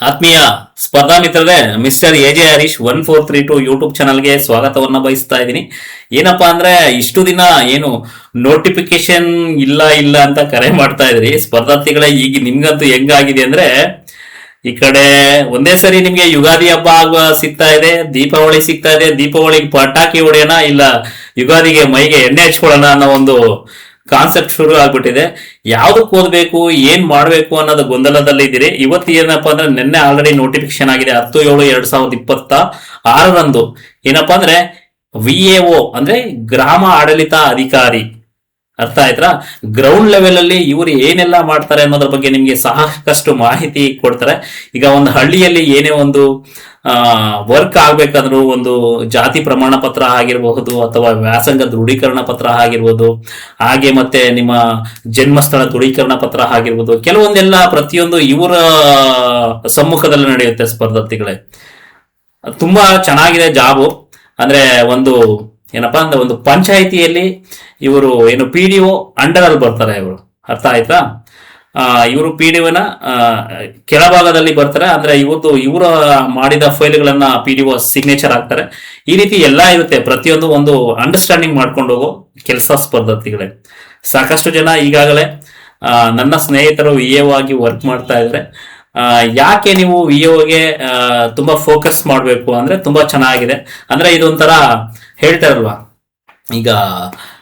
ಆತ್ಮೀಯ ಸ್ಪರ್ಧಾ ಮಿತ್ರರೇ, ಮಿಸ್ಟರ್ ಎಜೆ ಹರೀಶ್ 1432 ಯೂಟ್ಯೂಬ್ ಚಾನಲ್ಗೆ ಸ್ವಾಗತವನ್ನ ಬಯಸ್ತಾ ಇದ್ದೀನಿ. ಏನಪ್ಪಾ ಅಂದ್ರೆ ಇಷ್ಟು ದಿನ ಏನು ನೋಟಿಫಿಕೇಶನ್ ಇಲ್ಲ ಇಲ್ಲ ಅಂತ ಕರೆ ಮಾಡ್ತಾ ಇದ್ರಿ ಸ್ಪರ್ಧಾರ್ಥಿಗಳೇ. ಈಗ ನಿಮ್ಗಂತೂ ಹೆಂಗಾಗಿದೆ ಅಂದ್ರೆ ಈ ಕಡೆ ಒಂದೇ ಸರಿ ನಿಮ್ಗೆ ಯುಗಾದಿ ಹಬ್ಬ ಸಿಗ್ತಾ ಇದೆ, ದೀಪಾವಳಿ ಸಿಗ್ತಾ ಇದೆ. ದೀಪಾವಳಿಗೆ ಪಟಾಕಿ ಹೊಡೆಯೋಣ, ಇಲ್ಲ ಯುಗಾದಿಗೆ ಮೈಗೆ ಎಣ್ಣೆ ಹಚ್ಕೊಳ್ಳೋಣ ಅನ್ನೋ ಒಂದು ಕಾನ್ಸೆಪ್ಟ್ ಶುರು ಆಗ್ಬಿಟ್ಟಿದೆ. ಯಾವ್ದಕ್ ಓದ್ಬೇಕು, ಏನ್ ಮಾಡ್ಬೇಕು ಅನ್ನೋದು ಗೊಂದಲದಲ್ಲಿ ಇದ್ದೀರಿ. ಇವತ್ತು ಏನಪ್ಪಾ ಅಂದ್ರೆ ನಿನ್ನೆ ಆಲ್ರೆಡಿ ನೋಟಿಫಿಕೇಶನ್ ಆಗಿದೆ 10/7/2026 ಏನಪ್ಪಾ ಅಂದ್ರೆ VAO ಅಂದ್ರೆ ಗ್ರಾಮ ಆಡಳಿತ ಅಧಿಕಾರಿ. ಅರ್ಥ ಆಯ್ತಾ? ಗ್ರೌಂಡ್ ಲೆವೆಲ್ ಅಲ್ಲಿ ಇವರು ಏನೆಲ್ಲ ಮಾಡ್ತಾರೆ ಅನ್ನೋದ್ರ ಬಗ್ಗೆ ನಿಮ್ಗೆ ಸಾಕಷ್ಟು ಮಾಹಿತಿ ಕೊಡ್ತಾರೆ. ಈಗ ಒಂದು ಹಳ್ಳಿಯಲ್ಲಿ ಏನೇ ಒಂದು ವರ್ಕ್ ಆಗ್ಬೇಕಾದ್ರೂ ಒಂದು ಜಾತಿ ಪ್ರಮಾಣ ಪತ್ರ ಆಗಿರಬಹುದು ಅಥವಾ ವ್ಯಾಸಂಗ ದೃಢೀಕರಣ ಪತ್ರ ಆಗಿರ್ಬೋದು, ಹಾಗೆ ಮತ್ತೆ ನಿಮ್ಮ ಜನ್ಮಸ್ಥಳ ದೃಢೀಕರಣ ಪತ್ರ ಆಗಿರ್ಬೋದು, ಕೆಲವೊಂದೆಲ್ಲ ಪ್ರತಿಯೊಂದು ಇವರ ಸಮ್ಮುಖದಲ್ಲಿ ನಡೆಯುತ್ತೆ ಸ್ಪರ್ಧಾರ್ಥಿಗಳೇ. ತುಂಬಾ ಚೆನ್ನಾಗಿದೆ ಜಾಬು. ಅಂದ್ರೆ ಒಂದು ಏನಪ್ಪಾ ಅಂದ್ರೆ ಒಂದು ಪಂಚಾಯಿತಿಯಲ್ಲಿ ಇವರು ಏನು PDO ಅಂಡರ್ ಅಲ್ಲಿ ಬರ್ತಾರೆ ಇವರು. ಅರ್ಥ ಆಯ್ತಾ? ಇವರು PDOನ ಕೆಳಭಾಗದಲ್ಲಿ ಬರ್ತಾರೆ. ಅಂದ್ರೆ ಇವರ ಮಾಡಿದ ಫೈಲ್ಗಳನ್ನ PDO ಸಿಗ್ನೇಚರ್ ಆಗ್ತಾರೆ. ಈ ರೀತಿ ಎಲ್ಲಾ ಇರುತ್ತೆ. ಪ್ರತಿಯೊಂದು ಒಂದು ಅಂಡರ್ಸ್ಟ್ಯಾಂಡಿಂಗ್ ಮಾಡ್ಕೊಂಡು ಹೋಗೋ ಕೆಲಸ ಸ್ಪರ್ಧಾರ್ಥಿಗಳೇ. ಸಾಕಷ್ಟು ಜನ ಈಗಾಗಲೇ ನನ್ನ ಸ್ನೇಹಿತರು VAO ಆಗಿ ವರ್ಕ್ ಮಾಡ್ತಾ ಇದ್ದಾರೆ. ಯಾಕೆ ನೀವು VAOಗೆ ತುಂಬಾ ಫೋಕಸ್ ಮಾಡಬೇಕು ಅಂದ್ರೆ ತುಂಬಾ ಚೆನ್ನಾಗಿದೆ. ಅಂದ್ರೆ ಇದೊಂಥರ ಹೇಳ್ತಾರಲ್ವಾ, ಈಗ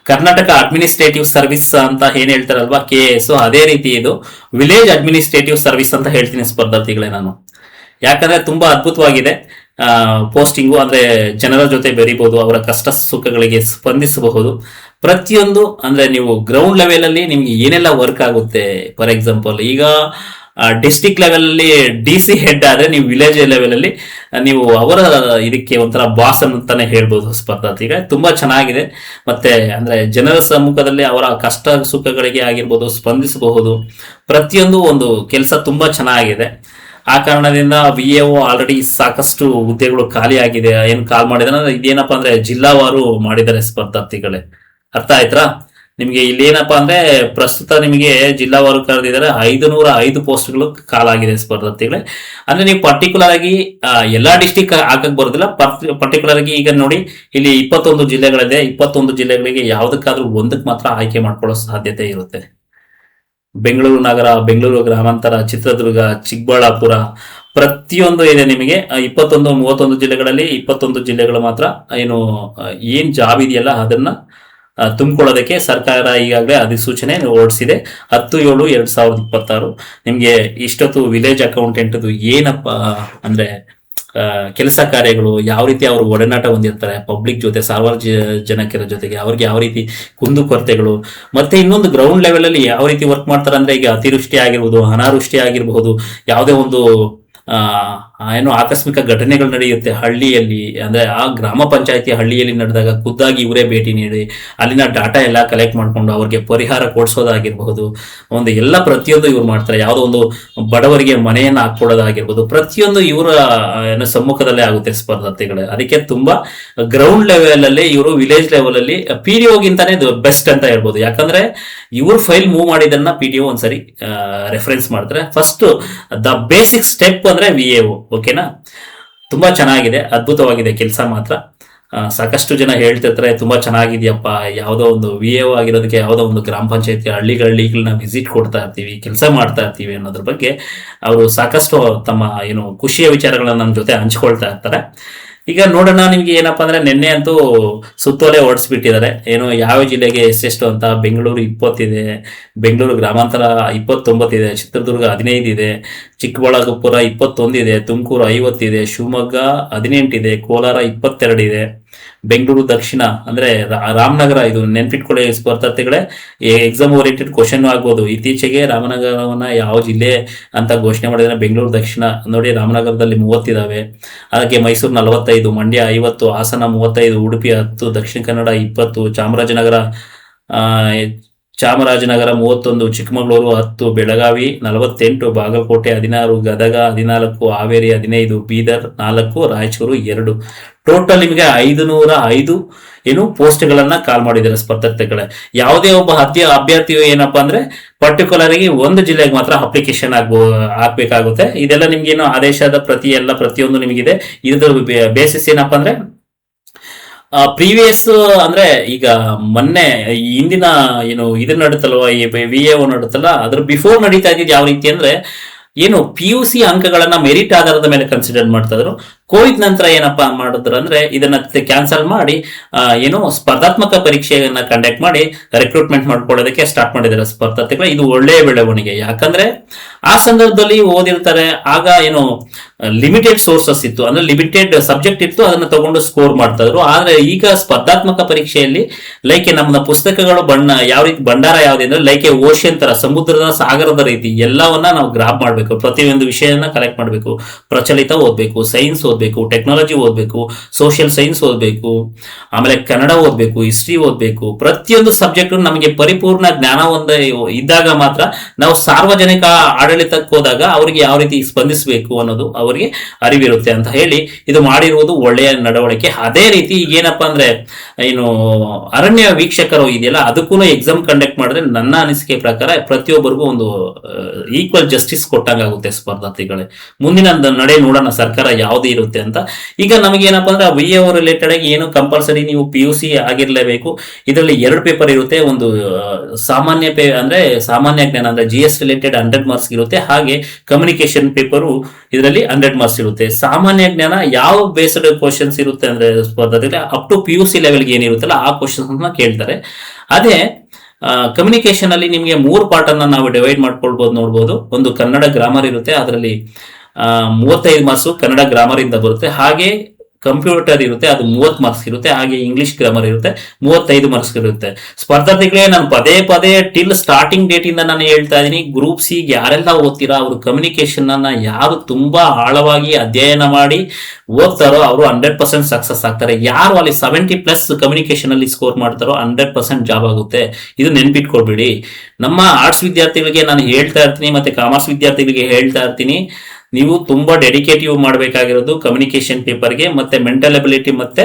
ಕರ್ನಾಟಕ ಅಡ್ಮಿನಿಸ್ಟ್ರೇಟಿವ್ ಸರ್ವಿಸ್ ಅಂತ ಏನ್ ಹೇಳ್ತಾರಲ್ವಾ KAS, ಅದೇ ರೀತಿ ಇದು ವಿಲೇಜ್ ಅಡ್ಮಿನಿಸ್ಟ್ರೇಟಿವ್ ಸರ್ವಿಸ್ ಅಂತ ಹೇಳ್ತೀನಿ ಸ್ಪರ್ಧಾರ್ಥಿಗಳೇ ನಾನು. ಯಾಕಂದ್ರೆ ತುಂಬಾ ಅದ್ಭುತವಾಗಿದೆ ಪೋಸ್ಟಿಂಗು. ಅಂದ್ರೆ ಜನರ ಜೊತೆ ಬೆರಿಬಹುದು, ಅವರ ಕಷ್ಟ ಸುಖಗಳಿಗೆ ಸ್ಪಂದಿಸಬಹುದು. ಪ್ರತಿಯೊಂದು ಅಂದ್ರೆ ನೀವು ಗ್ರೌಂಡ್ ಲೆವೆಲ್ ಅಲ್ಲಿ ನಿಮ್ಗೆ ಏನೆಲ್ಲ ವರ್ಕ್ ಆಗುತ್ತೆ. ಫಾರ್ ಎಕ್ಸಾಂಪಲ್ ಈಗ ಡಿಸ್ಟಿಕ್ ಲೆವೆಲ್ ಅಲ್ಲಿ DC ಹೆಡ್ ಆದ್ರೆ ನೀವು ವಿಲೇಜ್ ಲೆವೆಲ್ ಅಲ್ಲಿ ನೀವು ಅವರ ಇದಕ್ಕೆ ಒಂಥರ ಬಾಸ್ ಅಂತಾನೆ ಹೇಳ್ಬೋದು ಸ್ಪರ್ಧಾರ್ಥಿಗೆ. ತುಂಬಾ ಚೆನ್ನಾಗಿದೆ. ಮತ್ತೆ ಅಂದ್ರೆ ಜನರ ಸಮ್ಮುಖದಲ್ಲಿ ಅವರ ಕಷ್ಟ ಸುಖಗಳಿಗೆ ಆಗಿರ್ಬೋದು ಸ್ಪಂದಿಸಬಹುದು. ಪ್ರತಿಯೊಂದು ಒಂದು ಕೆಲಸ ತುಂಬಾ ಚೆನ್ನಾಗಿದೆ. ಆ ಕಾರಣದಿಂದ VAO ಆಲ್ರೆಡಿ ಸಾಕಷ್ಟು ಹುದ್ದೆಗಳು ಖಾಲಿ ಆಗಿದೆ. ಏನು ಕಾಲ್ ಮಾಡಿದ್ರೆ ಇದೇನಪ್ಪಾ ಅಂದ್ರೆ ಜಿಲ್ಲಾವಾರು ಮಾಡಿದ್ದಾರೆ ಸ್ಪರ್ಧಾರ್ಥಿಗಳೇ. ಅರ್ಥ ಆಯ್ತಾ? ನಿಮ್ಗೆ ಇಲ್ಲಿ ಏನಪ್ಪಾ ಅಂದ್ರೆ ಪ್ರಸ್ತುತ ನಿಮಗೆ ಜಿಲ್ಲಾವಾರು ಕರೆದಿದ್ದಾರೆ 505 ಪೋಸ್ಟ್ಗಳು ಖಾಲಾಗಿದೆ ಸ್ಪರ್ಧಾರ್ಥಿಗಳೇ. ಅಂದ್ರೆ ನೀವು ಪರ್ಟಿಕ್ಯುಲರ್ ಆಗಿ ಎಲ್ಲಾ ಡಿಸ್ಟಿಕ್ ಹಾಕಕ್ ಬರೋದಿಲ್ಲ. ಪರ್ಟಿಕ್ಯುಲರ್ ಆಗಿ ಈಗ ನೋಡಿ, ಇಲ್ಲಿ 21 ಜಿಲ್ಲೆಗಳಿದೆ. 21 ಜಿಲ್ಲೆಗಳಿಗೆ ಯಾವ್ದಕ್ಕಾದ್ರೂ ಒಂದಕ್ಕೆ ಮಾತ್ರ ಆಯ್ಕೆ ಮಾಡ್ಕೊಳ್ಳೋ ಸಾಧ್ಯತೆ ಇರುತ್ತೆ. ಬೆಂಗಳೂರು ನಗರ, ಬೆಂಗಳೂರು ಗ್ರಾಮಾಂತರ, ಚಿತ್ರದುರ್ಗ, ಚಿಕ್ಕಬಳ್ಳಾಪುರ, ಪ್ರತಿಯೊಂದು ಇದೆ ನಿಮಗೆ. 21 31 ಜಿಲ್ಲೆಗಳಲ್ಲಿ 21 ಜಿಲ್ಲೆಗಳು ಮಾತ್ರ ಏನ್ ಜಾಬ್ ಇದೆಯಲ್ಲ ಅದನ್ನ ತುಂಬಿಕೊಳ್ಳೋದಕ್ಕೆ ಸರ್ಕಾರ ಈಗಾಗಲೇ ಅಧಿಸೂಚನೆ ಹೊರಡಿಸಿದೆ. 10/7/2026 ನಿಮ್ಗೆ ಇಷ್ಟೊತ್ತು ವಿಲೇಜ್ ಅಕೌಂಟೆಂಟ್ ಏನಪ್ಪಾ ಅಂದ್ರೆ ಕೆಲಸ ಕಾರ್ಯಗಳು, ಯಾವ ರೀತಿ ಅವರು ಒಡನಾಟ ಹೊಂದಿರ್ತಾರೆ ಪಬ್ಲಿಕ್ ಜೊತೆ, ಸಾರ್ವಜನಿಕರ ಜೊತೆಗೆ, ಅವ್ರಿಗೆ ಯಾವ ರೀತಿ ಕುಂದುಕೊರತೆಗಳು, ಮತ್ತೆ ಇನ್ನೊಂದು ಗ್ರೌಂಡ್ ಲೆವೆಲ್ ಅಲ್ಲಿ ಯಾವ ರೀತಿ ವರ್ಕ್ ಮಾಡ್ತಾರೆ ಅಂದ್ರೆ ಈಗ ಅತಿವೃಷ್ಟಿ ಆಗಿರ್ಬೋದು, ಅನಾವೃಷ್ಟಿ ಆಗಿರಬಹುದು, ಯಾವುದೇ ಒಂದು ಆಕಸ್ಮಿಕ ಘಟನೆಗಳು ನಡೆಯುತ್ತೆ ಹಳ್ಳಿಯಲ್ಲಿ. ಅಂದ್ರೆ ಆ ಗ್ರಾಮ ಪಂಚಾಯತಿ ಹಳ್ಳಿಯಲ್ಲಿ ನಡೆದಾಗ ಖುದ್ದಾಗಿ ಇವರೇ ಭೇಟಿ ನೀಡಿ ಅಲ್ಲಿನ ಡಾಟಾ ಎಲ್ಲ ಕಲೆಕ್ಟ್ ಮಾಡ್ಕೊಂಡು ಅವ್ರಿಗೆ ಪರಿಹಾರ ಕೊಡಿಸೋದಾಗಿರ್ಬಹುದು. ಒಂದು ಎಲ್ಲ ಪ್ರತಿಯೊಂದು ಇವ್ರು ಮಾಡ್ತಾರೆ. ಯಾವುದೋ ಒಂದು ಬಡವರಿಗೆ ಮನೆಯನ್ನ ಹಾಕೊಡೋದಾಗಿರ್ಬೋದು, ಪ್ರತಿಯೊಂದು ಇವರ ಸಮ್ಮುಖದಲ್ಲೇ ಆಗುತ್ತೆ ಸ್ಪರ್ಧಾರ್ಥಿಗಳೇ. ಅದಕ್ಕೆ ತುಂಬಾ ಗ್ರೌಂಡ್ ಲೆವೆಲ್ ಅಲ್ಲಿ ಇವರು ವಿಲೇಜ್ ಲೆವೆಲ್ ಅಲ್ಲಿ PDOಗಿಂತಾನೆ ಬೆಸ್ಟ್ ಅಂತ ಹೇಳ್ಬೋದು. ಯಾಕಂದ್ರೆ ಇವ್ರ ಫೈಲ್ ಮೂವ್ ಮಾಡಿದನ್ನ PDO ಒಂದ್ಸರಿ ರೆಫರೆನ್ಸ್ ಮಾಡ್ತಾರೆ. ಫಸ್ಟ್ ದ ಬೇಸಿಕ್ ಸ್ಟೆಪ್ ಅಂದ್ರೆ VAO. ಓಕೆನಾ? ತುಂಬಾ ಚೆನ್ನಾಗಿದೆ, ಅದ್ಭುತವಾಗಿದೆ ಕೆಲಸ ಮಾತ್ರ. ಸಾಕಷ್ಟು ಜನ ಹೇಳ್ತಿರ್ತಾರೆ ತುಂಬಾ ಚೆನ್ನಾಗಿದ್ಯಪ್ಪ, ಯಾವುದೋ ಒಂದು VAO ಆಗಿರೋದಕ್ಕೆ ಯಾವುದೋ ಒಂದು ಗ್ರಾಮ ಪಂಚಾಯತಿ ಹಳ್ಳಿಗಳನ್ನ ವಿಸಿಟ್ ಕೊಡ್ತಾ ಇರ್ತೀವಿ, ಕೆಲಸ ಮಾಡ್ತಾ ಇರ್ತೀವಿ ಅನ್ನೋದ್ರ ಬಗ್ಗೆ ಅವರು ಸಾಕಷ್ಟು ತಮ್ಮ ಖುಷಿಯ ವಿಚಾರಗಳನ್ನ ನಮ್ಮ ಜೊತೆ ಹಂಚ್ಕೊಳ್ತಾ ಇರ್ತಾರೆ. ಈಗ ನೋಡೋಣ, ನಿಮ್ಗೆ ಏನಪ್ಪಾ ಅಂದ್ರೆ ನಿನ್ನೆ ಅಂತೂ ಸುತ್ತೋಲೆ ಹೊಡಿಸ್ಬಿಟ್ಟಿದ್ದಾರೆ. ಯಾವ ಜಿಲ್ಲೆಗೆ ಎಷ್ಟೆಷ್ಟು ಅಂತ. ಬೆಂಗಳೂರು 20 ಇದೆ, ಬೆಂಗಳೂರು ಗ್ರಾಮಾಂತರ 29 ಇದೆ, ಚಿತ್ರದುರ್ಗ 15 ಇದೆ, ಚಿಕ್ಕಬಳ್ಳಾಪುರ 21 ಇದೆ, ತುಮಕೂರು 50 ಇದೆ, ಶಿವಮೊಗ್ಗ 18 ಇದೆ, ಕೋಲಾರ 22 ಇದೆ, ಬೆಂಗಳೂರು ದಕ್ಷಿಣ ಅಂದ್ರೆ ರಾಮನಗರ. ಇದು ನೆನ್ಪಿಟ್ಕೊಳ್ಳಿ ಸ್ಪರ್ಧಾರ್ಥಿಗಳೇ, ಎಕ್ಸಾಮ್ ಓರಿಯೆಂಟೆಡ್ ಕ್ವಶನ್ ಆಗ್ಬೋದು. ಇತ್ತೀಚೆಗೆ ರಾಮನಗರವನ್ನ ಯಾವ ಜಿಲ್ಲೆ ಅಂತ ಘೋಷಣೆ ಮಾಡಿದ್ರೆ ಬೆಂಗಳೂರು ದಕ್ಷಿಣ ನೋಡಿ, ರಾಮನಗರದಲ್ಲಿ 30 ಇದಾವೆ. ಹಾಗೆ ಮೈಸೂರು 45, ಮಂಡ್ಯ 50, ಹಾಸನ 35, ಉಡುಪಿ 10, ದಕ್ಷಿಣ ಕನ್ನಡ 20, ಚಾಮರಾಜನಗರ ಚಾಮರಾಜನಗರ 31, ಚಿಕ್ಕಮಗಳೂರು 10, ಬೆಳಗಾವಿ 48, ಬಾಗಲಕೋಟೆ 16, ಗದಗ 14, ಹಾವೇರಿ 15, ಬೀದರ್ 4, ರಾಯಚೂರು 2. ಟೋಟಲ್ ನಿಮಗೆ 505 ಪೋಸ್ಟ್ಗಳನ್ನ ಕಾಲ್ ಮಾಡಿದ್ದಾರೆ ಸ್ಪರ್ಧಾರ್ಥಿಗಳೇ. ಯಾವುದೇ ಒಬ್ಬ ಅಭ್ಯರ್ಥಿಯು ಏನಪ್ಪಾ ಅಂದ್ರೆ ಪರ್ಟಿಕ್ಯುಲರ್ ಆಗಿ ಒಂದು ಜಿಲ್ಲೆಗೆ ಮಾತ್ರ ಅಪ್ಲಿಕೇಶನ್ ಹಾಕ್ಬೇಕಾಗುತ್ತೆ. ಇದೆಲ್ಲ ನಿಮ್ಗೇನು ಆದೇಶದ ಪ್ರತಿಯೊಂದು ನಿಮಗಿದೆ. ಇದ್ರ ಬೇಸಿಸ್ ಏನಪ್ಪಾ ಅಂದ್ರೆ ಪ್ರೀವಿಯಸ್ ಅಂದ್ರೆ ಈಗ ಮೊನ್ನೆ ಹಿಂದಿನ ಇದನ್ನ ನಡುತ್ತಲ್ವ, ಈ VAO ನಡುತ್ತಲ್ಲ, ಅದ್ರ ಬಿಫೋರ್ ನಡೀತಾ ಇದ್ದಿದ್ದು ಯಾವ ರೀತಿ ಅಂದ್ರೆ PUC ಅಂಕಗಳನ್ನ ಮೆರಿಟ್ ಆಧಾರದ ಮೇಲೆ ಕನ್ಸಿಡರ್ ಮಾಡ್ತಾ ಇದ್ರು. ಕೋವಿಡ್ ನಂತರ ಏನಪ್ಪಾ ಮಾಡಿದ್ರು ಅಂದ್ರೆ ಇದನ್ನ ಕ್ಯಾನ್ಸಲ್ ಮಾಡಿ ಸ್ಪರ್ಧಾತ್ಮಕ ಪರೀಕ್ಷೆಯನ್ನ ಕಂಡಕ್ಟ್ ಮಾಡಿ ರಿಕ್ರೂಟ್ಮೆಂಟ್ ಮಾಡ್ಕೊಳ್ಳೋದಕ್ಕೆ ಸ್ಟಾರ್ಟ್ ಮಾಡಿದ್ದಾರೆ ಸ್ಪರ್ಧಾರ್ಥಿಗಳು. ಇದು ಒಳ್ಳೆಯ ಬೆಳವಣಿಗೆ. ಯಾಕಂದ್ರೆ ಆ ಸಂದರ್ಭದಲ್ಲಿ ಓದಿರ್ತಾರೆ, ಆಗ ಲಿಮಿಟೆಡ್ ಸೋರ್ಸಸ್ ಇತ್ತು, ಅಂದ್ರೆ ಲಿಮಿಟೆಡ್ ಸಬ್ಜೆಕ್ಟ್ ಇತ್ತು, ಅದನ್ನ ತಗೊಂಡು ಸ್ಕೋರ್ ಮಾಡ್ತಾ ಇದ್ರು. ಆದ್ರೆ ಈಗ ಸ್ಪರ್ಧಾತ್ಮಕ ಪರೀಕ್ಷೆಯಲ್ಲಿ ಲೈಕ್ ನಮ್ಮ ಪುಸ್ತಕಗಳು ಯಾವ ರೀತಿ ಭಂಡಾರ ಯಾವ್ದು ಅಂದ್ರೆ ಲೈಕ್ ಓಷನ್ ತರ, ಸಮುದ್ರದ ಸಾಗರದ ರೀತಿ ಎಲ್ಲವನ್ನ ನಾವು ಗ್ರಾಪ್ ಮಾಡ್ಬೇಕು. ಪ್ರತಿಯೊಂದು ವಿಷಯನ ಕಲೆಕ್ಟ್ ಮಾಡ್ಬೇಕು. ಪ್ರಚಲಿತ ಓದ್ಬೇಕು, ಸೈನ್ಸ್ ಓದ್ಬೇಕು, ಟೆಕ್ನಾಲಜಿ ಓದ್ಬೇಕು, ಸೋಷಿಯಲ್ ಸೈನ್ಸ್ ಓದ್ಬೇಕು, ಆಮೇಲೆ ಕನ್ನಡ ಓದ್ಬೇಕು, ಹಿಸ್ಟ್ರಿ ಓದ್ಬೇಕು. ಪ್ರತಿಯೊಂದು ಸಬ್ಜೆಕ್ಟ್ ನಮಗೆ ಪರಿಪೂರ್ಣ ಜ್ಞಾನ ಇದ್ದಾಗ ಮಾತ್ರ ನಾವು ಸಾರ್ವಜನಿಕ ಆಡಳಿತಕ್ಕೆ ಹೋದಾಗ ಅವರಿಗೆ ಯಾವ ರೀತಿ ಸ್ಪಂದಿಸಬೇಕು ಅನ್ನೋದು ಅವರಿಗೆ ಅರಿವಿರುತ್ತೆ ಅಂತ ಹೇಳಿ ಇದು ಮಾಡಿರುವುದು ಒಳ್ಳೆಯ ನಡವಳಿಕೆ. ಅದೇ ರೀತಿ ಏನಪ್ಪಾ ಅಂದ್ರೆ ಅರಣ್ಯ ವೀಕ್ಷಕರು ಇದೆಯಲ್ಲ, ಅದಕ್ಕೂ ಎಕ್ಸಾಮ್ ಕಂಡಕ್ಟ್ ಮಾಡಿದ್ರೆ ನನ್ನ ಅನಿಸಿಕೆ ಪ್ರಕಾರ ಪ್ರತಿಯೊಬ್ಬರಿಗೂ ಒಂದು ಈಕ್ವಲ್ ಜಸ್ಟಿಸ್ ಕೊಟ್ಟಂಗಾಗುತ್ತೆ ಸ್ಪರ್ಧಾರ್ಥಿಗಳೇ. ಮುಂದಿನ ನಡೆ ನೋಡೋಣ ಸರ್ಕಾರ ಯಾವ್ದು ಇರುತ್ತೆ ಅಂತ. ಈಗ ನಮಗೆ ಏನಪ್ಪಾ ಅಂದ್ರೆ VAO ರಿಲೇಟೆಡ್ ಆಗಿ ಕಂಪಲ್ಸರಿ ನೀವು PUC ಆಗಿರ್ಲೇಬೇಕು. ಇದರಲ್ಲಿ 2 ಪೇಪರ್ ಇರುತ್ತೆ. ಒಂದು ಸಾಮಾನ್ಯ ಜ್ಞಾನ ಅಂದ್ರೆ GS ರಿಲೇಟೆಡ್ 100 ಮಾರ್ಕ್ಸ್ ಇರುತ್ತೆ. ಹಾಗೆ ಕಮ್ಯುನಿಕೇಶನ್ ಪೇಪರು ಇದರಲ್ಲಿ 100 ಮಾರ್ಕ್ಸ್ ಇರುತ್ತೆ. ಸಾಮಾನ್ಯ ಜ್ಞಾನ ಯಾವ ಬೇಸ್ಡ್ ಕ್ವಶನ್ಸ್ ಇರುತ್ತೆ ಅಂದ್ರೆ ಸ್ಪರ್ಧಾರ್ಥಿಗಳೇ ಅಪ್ ಟು PUC ಲೆವೆಲ್ಗೆ ಏನಿರುತ್ತಲ್ಲ ಆ ಕ್ವಶನ್ಸ್ ಕೇಳ್ತಾರೆ. ಅದೇ ಕಮ್ಯುನಿಕೇಶನ್ ಅಲ್ಲಿ ನಿಮಗೆ 3 ಪಾರ್ಟ್ ಅನ್ನ ನಾವು ಡಿವೈಡ್ ಮಾಡ್ಕೊಳ್ಬಹುದು, ನೋಡ್ಬೋದು. ಒಂದು ಕನ್ನಡ ಗ್ರಾಮರ್ ಇರುತ್ತೆ, ಅದರಲ್ಲಿ 35 ಮಾರ್ಕ್ಸ್ ಕನ್ನಡ ಗ್ರಾಮರ್ ಇಂದ ಬರುತ್ತೆ. ಹಾಗೆ ಕಂಪ್ಯೂಟರ್ ಇರುತ್ತೆ, ಅದು 30 ಮಾರ್ಕ್ಸ್ ಇರುತ್ತೆ. ಹಾಗೆ ಇಂಗ್ಲಿಷ್ ಗ್ರಾಮರ್ ಇರುತ್ತೆ, 35 ಮಾರ್ಕ್ಸ್ ಇರುತ್ತೆ. ಸ್ಪರ್ಧಾರ್ಥಿಗಳೇ ನಾನು ಪದೇ ಟಿಲ್ ಸ್ಟಾರ್ಟಿಂಗ್ ಡೇಟ್ ಇಂದ ನಾನು ಹೇಳ್ತಾ ಇದ್ದೀನಿ, ಗ್ರೂಪ್ ಸಿ ಯಾರೆಲ್ಲ ಓದ್ತೀರಾ ಅವರು ಕಮ್ಯುನಿಕೇಶನ್ ಅನ್ನ ಯಾರು ತುಂಬಾ ಆಳವಾಗಿ ಅಧ್ಯಯನ ಮಾಡಿ ಓದ್ತಾರೋ ಅವರು 100% ಸಕ್ಸಸ್ ಆಗ್ತಾರೆ. ಯಾರು ಅಲ್ಲಿ 70+ ಕಮ್ಯುನಿಕೇಶನ್ ಅಲ್ಲಿ ಸ್ಕೋರ್ ಮಾಡ್ತಾರೋ 100% ಜಾಬ್ ಆಗುತ್ತೆ. ಇದು ನೆನ್ಪಿಟ್ಕೊಳ್ಬೇಡಿ. ನಮ್ಮ ಆರ್ಟ್ಸ್ ವಿದ್ಯಾರ್ಥಿಗಳಿಗೆ ನಾನು ಹೇಳ್ತಾ ಇರ್ತೀನಿ, ಮತ್ತೆ ಕಾಮರ್ಸ್ ವಿದ್ಯಾರ್ಥಿಗಳಿಗೆ ಹೇಳ್ತಾ ಇರ್ತೀನಿ, ನೀವು ತುಂಬಾ ಡೆಡಿಕೇಟಿವ್ ಮಾಡಬೇಕಾಗಿರೋದು ಕಮ್ಯುನಿಕೇಶನ್ ಪೇಪರ್ಗೆ, ಮತ್ತೆ ಮೆಂಟಲ್ ಎಬಿಲಿಟಿ, ಮತ್ತೆ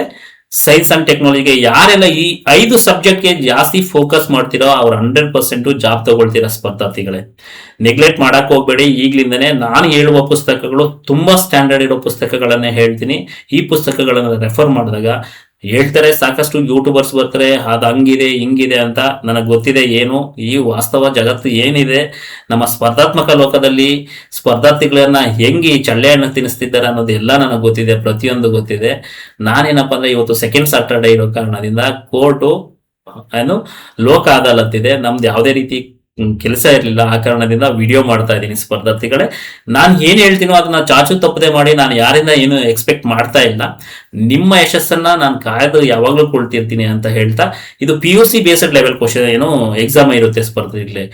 ಸೈನ್ಸ್ ಅಂಡ್ ಟೆಕ್ನಾಲಜಿಗೆ. ಯಾರೆಲ್ಲ ಈ 5 ಸಬ್ಜೆಕ್ಟ್ಗೆ ಜಾಸ್ತಿ ಫೋಕಸ್ ಮಾಡ್ತೀರೋ ಅವ್ರು 100% ಜಾಬ್ ತಗೊಳ್ತೀರಾ ಸ್ಪರ್ಧಾರ್ಥಿಗಳೇ. ನೆಗ್ಲೆಕ್ಟ್ ಮಾಡಕ್ ಹೋಗ್ಬೇಡಿ. ಈಗ್ಲಿಂದನೇ ನಾನು ಹೇಳುವ ಪುಸ್ತಕಗಳು ತುಂಬಾ ಸ್ಟ್ಯಾಂಡರ್ಡ್ ಇರೋ ಪುಸ್ತಕಗಳನ್ನೇ ಹೇಳ್ತೀನಿ. ಈ ಪುಸ್ತಕಗಳನ್ನು ರೆಫರ್ ಮಾಡಿದಾಗ ಹೇಳ್ತಾರೆ, ಸಾಕಷ್ಟು ಯೂಟ್ಯೂಬರ್ಸ್ ಬರ್ತಾರೆ, ಅದು ಹಂಗಿದೆ ಹಿಂಗಿದೆ ಅಂತ. ನನಗೆ ಗೊತ್ತಿದೆ ಏನು ಈ ವಾಸ್ತವ ಜಗತ್ತು ಏನಿದೆ, ನಮ್ಮ ಸ್ಪರ್ಧಾತ್ಮಕ ಲೋಕದಲ್ಲಿ ಸ್ಪರ್ಧಾರ್ಥಿಗಳನ್ನ ಹೆಂಗೆ ಚಳ್ಳೆಹಣ್ಣು ತಿನ್ನಿಸ್ತಿದ್ದಾರೆ ಅನ್ನೋದು ಎಲ್ಲ ನನಗೆ ಗೊತ್ತಿದೆ, ಪ್ರತಿಯೊಂದು ಗೊತ್ತಿದೆ. ನಾನೇನಪ್ಪ ಅಂದ್ರೆ ಇವತ್ತು ಸೆಕೆಂಡ್ ಸಾಟರ್ಡೆ ಇರೋ ಕಾರಣದಿಂದ ಕೋರ್ಟು ಲೋಕ ಅದಾಲತ್ ಇದೆ, ನಮ್ದು ಯಾವುದೇ ರೀತಿ ಕೆಲಸ ಇರಲಿಲ್ಲ. ಆ ಕಾರಣದಿಂದ ವಿಡಿಯೋ ಮಾಡ್ತಾ ಇದ್ದೀನಿ ಸ್ಪರ್ಧಾರ್ಥಿಗಳೇ. ನಾನು ಏನ್ ಹೇಳ್ತೀನೋ ಅದನ್ನ ಚಾಚು ತಪ್ಪದೆ ಮಾಡಿ. ನಾನು ಯಾರಿಂದ ಏನು ಎಕ್ಸ್ಪೆಕ್ಟ್ ಮಾಡ್ತಾ ಇಲ್ಲ. ನಿಮ್ಮ ಯಶಸ್ಸನ್ನ ನಾನು ಕಾಯ್ದು ಯಾವಾಗ್ಲೂ ಕೊಳ್ತಿರ್ತೀನಿ ಅಂತ ಹೇಳ್ತಾ, ಇದು PUC based level question exam ಇರುತ್ತೆ ಸ್ಪರ್ಧಾರ್ಥಿಗಳೇ.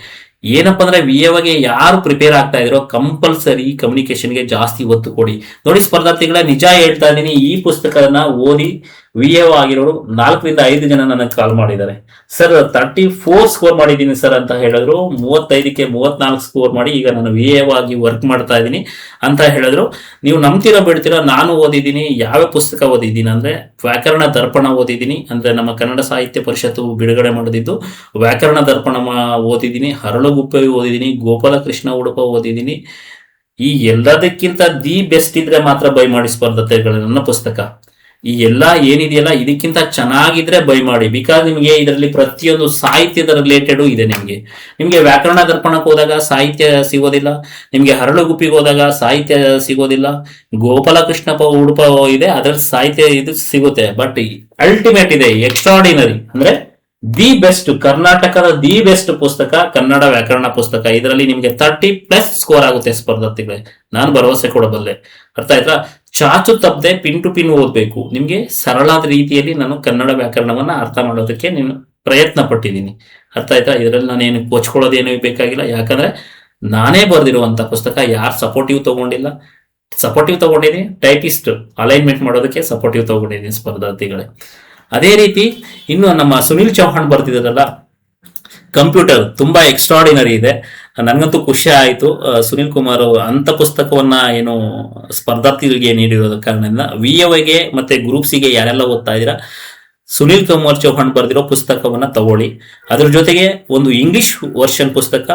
ಏನಪ್ಪಾ ಅಂದ್ರೆ VAOಗೆ ಯಾರು ಪ್ರಿಪೇರ್ ಆಗ್ತಾ ಇದ್ರೋ ಕಂಪಲ್ಸರಿ ಕಮ್ಯುನಿಕೇಶನ್ಗೆ ಜಾಸ್ತಿ ಒತ್ತು ಕೊಡಿ. ನೋಡಿ ಸ್ಪರ್ಧಾರ್ಥಿಗಳ, ನಿಜ ಹೇಳ್ತಾ ಇದ್ದೀನಿ, ಈ ಪುಸ್ತಕನ ಓದಿ VAO ಆಗಿರೋರು 4 ರಿಂದ 5 ಜನ ನನಗೆ ಕಾಲ್ ಮಾಡಿದ್ದಾರೆ. ಸರ್ 34 ಸ್ಕೋರ್ ಮಾಡಿದ್ದೀನಿ ಸರ್ ಅಂತ ಹೇಳಿದ್ರು. 35ಕ್ಕೆ 34 ಸ್ಕೋರ್ ಮಾಡಿ ಈಗ ನಾನು VAO ಆಗಿ ವರ್ಕ್ ಮಾಡ್ತಾ ಇದ್ದೀನಿ ಅಂತ ಹೇಳಿದ್ರು. ನೀವು ನಂಬ್ತಿರೋ ಬಿಡ್ತೀರೋ, ನಾನು ಓದಿದ್ದೀನಿ. ಯಾವ ಪುಸ್ತಕ ಓದಿದ್ದೀನಿ ಅಂದ್ರೆ ವ್ಯಾಕರಣ ದರ್ಪಣ ಓದಿದ್ದೀನಿ, ಅಂದ್ರೆ ನಮ್ಮ ಕನ್ನಡ ಸಾಹಿತ್ಯ ಪರಿಷತ್ತು ಬಿಡುಗಡೆ ಮಾಡಿದ್ದು ವ್ಯಾಕರಣ ದರ್ಪಣ ಓದಿದ್ದೀನಿ. ಹರಳುಗುಪ್ಪೆ ಓದಿದ್ದೀನಿ, ಗೋಪಾಲಕೃಷ್ಣ ಉಡುಪ ಓದಿದ್ದೀನಿ. ಈ ಎಲ್ಲದಕ್ಕಿಂತ ದಿ ಬೆಸ್ಟ್ ಇದ್ರೆ ಮಾತ್ರ ಬೈ ಮಾಡಿ ಸ್ಪರ್ಧಾರ್ಥಿಗಳು ನನ್ನ ಪುಸ್ತಕ. ಈ ಎಲ್ಲ ಏನಿದೆಯಲ್ಲ ಇದಕ್ಕಿಂತ ಚೆನ್ನಾಗಿದ್ರೆ ಬೈ ಮಾಡಿ. ಬಿಕಾಸ್ ನಿಮಗೆ ಇದರಲ್ಲಿ ಪ್ರತಿಯೊಂದು ಸಾಹಿತ್ಯದ ರಿಲೇಟೆಡ್ ಇದೆ. ನಿಮ್ಗೆ ವ್ಯಾಕರಣ ದರ್ಪಣಕ್ಕೆ ಹೋದಾಗ ಸಾಹಿತ್ಯ ಸಿಗೋದಿಲ್ಲ, ನಿಮ್ಗೆ ಹರಳುಗುಪ್ಪಿಗೆ ಹೋದಾಗ ಸಾಹಿತ್ಯ ಸಿಗೋದಿಲ್ಲ. ಗೋಪಾಲಕೃಷ್ಣ ಉಡುಪ ಇದೆ, ಅದರ ಸಾಹಿತ್ಯ ಇದು ಸಿಗುತ್ತೆ. ಬಟ್ ಅಲ್ಟಿಮೇಟ್ ಇದೆ, ಎಕ್ಸ್ಟ್ರಾರ್ಡಿನರಿ ಅಂದ್ರೆ ದಿ ಬೆಸ್ಟ್, ಕರ್ನಾಟಕದ ದಿ ಬೆಸ್ಟ್ ಪುಸ್ತಕ ಕನ್ನಡ ವ್ಯಾಕರಣ ಪುಸ್ತಕ. ಇದರಲ್ಲಿ ನಿಮ್ಗೆ 30+ ಸ್ಕೋರ್ ಆಗುತ್ತೆ ಸ್ಪರ್ಧಾರ್ಥಿಗಳೇ, ನಾನು ಭರವಸೆ ಕೊಡಬಲ್ಲೆ. ಅರ್ಥ ಆಯ್ತಾ? ಚಾಚು ತಪ್ಪದೆ ಪಿನ್ ಟು ಪಿನ್ ಓದ್ಬೇಕು. ನಿಮ್ಗೆ ಸರಳಾದ ರೀತಿಯಲ್ಲಿ ನಾನು ಕನ್ನಡ ವ್ಯಾಕರಣವನ್ನ ಅರ್ಥ ಮಾಡೋದಕ್ಕೆ ನೀನು ಪ್ರಯತ್ನ ಪಟ್ಟಿದ್ದೀನಿ. ಅರ್ಥ ಆಯ್ತಾ? ಇದರಲ್ಲಿ ನಾನೇನು ಕೊಚ್ಕೊಳ್ಳೋದೇನು ಬೇಕಾಗಿಲ್ಲ. ಯಾಕಂದ್ರೆ ನಾನೇ ಬರೆದಿರುವಂತ ಪುಸ್ತಕ, ಯಾರು ಸಪೋರ್ಟಿವ್ ತಗೊಂಡಿಲ್ಲ. ಸಪೋರ್ಟಿವ್ ತಗೊಂಡಿದ್ದೀನಿ, ಟೈಪಿಸ್ಟ್ ಅಲೈನ್ಮೆಂಟ್ ಮಾಡೋದಕ್ಕೆ ಸಪೋರ್ಟಿವ್ ತಗೊಂಡಿದ್ದೀನಿ ಸ್ಪರ್ಧಾರ್ಥಿಗಳೇ. ಅದೇ ರೀತಿ ಇನ್ನು ನಮ್ಮ ಸುನಿಲ್ ಚೌಹಾಣ್ ಬರ್ತಿದಾರಲ್ಲ, ಕಂಪ್ಯೂಟರ್ ತುಂಬಾ ಎಕ್ಸ್ಟ್ರಾಡಿನರಿ ಇದೆ. ನನಗಂತೂ ಖುಷಿ ಆಯಿತು. ಸುನಿಲ್ ಕುಮಾರ್ ಅಂತ ಪುಸ್ತಕವನ್ನ ಏನು ಸ್ಪರ್ಧಾರ್ಥಿಗಳಿಗೆ ನೀಡಿರೋದ ಕಾರಣದಿಂದ ಗೆ ಮತ್ತೆ ಗ್ರೂಪ್ ಗೆ ಯಾರೆಲ್ಲ ಓದ್ತಾ ಇದ್ದೀರಾ, ಸುನಿಲ್ ಕುಮಾರ್ ಚೌಹಾಣ್ ಬರೆದಿರೋ ಪುಸ್ತಕವನ್ನ ತಗೊಳ್ಳಿ. ಅದ್ರ ಜೊತೆಗೆ ಒಂದು ಇಂಗ್ಲಿಷ್ ವರ್ಷನ್ ಪುಸ್ತಕ